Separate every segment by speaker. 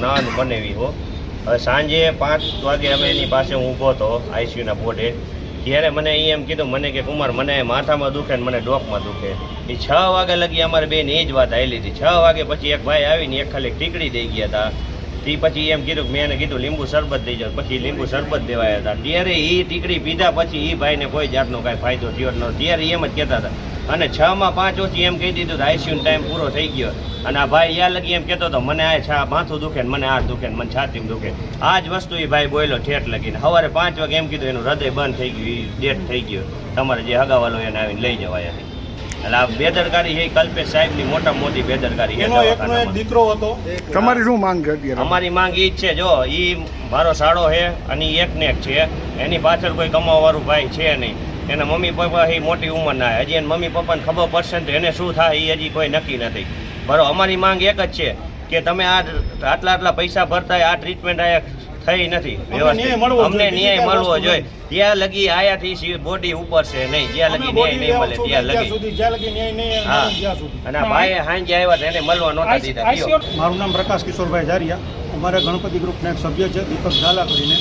Speaker 1: નવાનું બનાવી હો. હવે સાંજે 5 વાગે અમે એની પાસે હું ઊભો હતો આઈસીયુના બોર્ડે. ત્યારે મને એમ કીધું મને કે કુમાર મને માથામાં દુખે ને મને ડોકમાં દુખે. એ 6 વાગે લગી અમારે બેન એ જ વાત આવેલી હતી. 6 વાગે પછી એક ભાઈ આવીને એક ખાલી ટીકડી દઈ ગયા હતા. તે પછી એમ કીધું મેં એને કીધું લીંબુ શરબત દઈ જાવ. પછી લીંબુ શરબત દેવાયા હતા. ત્યારે એ ટીકડી પીધા પછી એ ભાઈને કોઈ જાતનો કાંઈ ફાયદો થયો ન. ત્યારે એમ જ કહેતા હતા. અને 6 માં 5 ઓછી એમ કહી દીધું આઈસીયુનો ટાઈમ પૂરો થઈ ગયો. અને આ ભાઈ યા લગી એમ કહેતો હતો મને આ માથું દુખે ને મને આ દુખે ને મને છાતીમાં દુખે. આ જ વસ્તુ એ ભાઈ બોલ્યો ઠેઠ લગીને. સવારે 5 વાગે એમ કીધું એનું હૃદય બંધ થઈ ગયું, એ ડેથ થઈ ગયો. તમારે જે હગાવાલો એને આવીને લઈ જવાય હતી. એટલે આ બેદરકારી છે કલ્પેશ સાહેબની મોટા મોટી બેદરકારી છે.
Speaker 2: દીકરો હતો.
Speaker 3: તમારી શું માંગ છે અત્યારે?
Speaker 1: અમારી માંગ એ જ છે, જો એ મારો સાડો છે અને એ એક ને એક છે. એની પાછળ કોઈ કમાવાવાળું ભાઈ છે નહીં. એના મમ્મી પપ્પા એ મોટી ઉંમરના. હજી એને મમ્મી પપ્પાને ખબર પડશે ને તો એને શું થાય એ હજી કોઈ નક્કી નથી. બરાબર, અમારી માંગ એક જ છે કે તમે આટલા પૈસા ભરતા આ ટ્રીટમેન્ટ આયા થઈ નથી વ્યવસ્થિત. અમને ન્યાય મળવો જોઈએ. ત્યાં લગી આયાથી બોડી ઉપર છે નહીં. જ્યાં લગી ન્યાય નહીં મળે ત્યાં લગી. હા, અને આ ભાઈ હાંજે આવ્યા હતા એને મળવા નહોતા દીધા.
Speaker 2: મારું નામ પ્રકાશ કિશોરભાઈ ઝારિયા. અમારે ગણપતિ ગ્રુપના એક સભ્ય છે દીપક ઝાલા કરીને.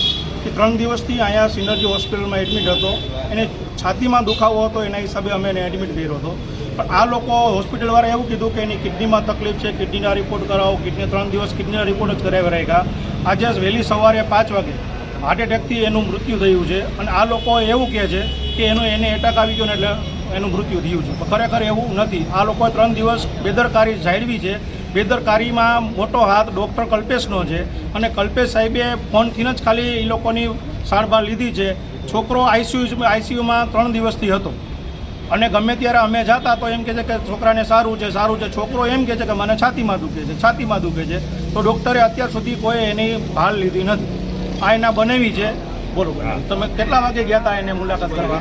Speaker 2: એ 3 દિવસથી અહીંયા સિનર્જી હોસ્પિટલમાં એડમિટ હતો. એને છાતીમાં દુખાવો હતો, એના હિસાબે અમે એને એડમિટ કર્યો હતો. પણ આ લોકો હોસ્પિટલવાળા એવું કીધું કે એની કિડનીમાં તકલીફ છે, કિડનીના રિપોર્ટ કરાવો. કિડની 3 દિવસ કિડનીના રિપોર્ટ જ કરાવી રહ્યા. આજે વહેલી સવારે 5 વાગે હાર્ટ એટેકથી એનું મૃત્યુ થયું છે. અને આ લોકો એવું કહે છે કે એને એટેક આવી ગયો ને એટલે એનું મૃત્યુ થયું છે. ખરેખર એવું નથી. આ લોકોએ 3 દિવસ બેદરકારી જાળવી છે. બેદરકારીમાં મોટો હાથ ડૉક્ટર કલ્પેશનો છે. અને કલ્પેશ સાહેબે ફોનથી જ ખાલી એ લોકોની સારવાર લીધી છે. છોકરો આઈસીયુમાં 3 દિવસથી હતો. અને ગમે ત્યારે અમે જતા તો એમ કહે છે કે છોકરાને સારું છે. છોકરો એમ કહે છે કે મને છાતીમાં દુખે છે. તો ડૉક્ટરે અત્યાર સુધી કોઈ એની ભાળ લીધી નથી. આ એના બનાવી છે. બરોબર, તમે કેટલા વાગે ગયા હતા એને મુલાકાત કરવા?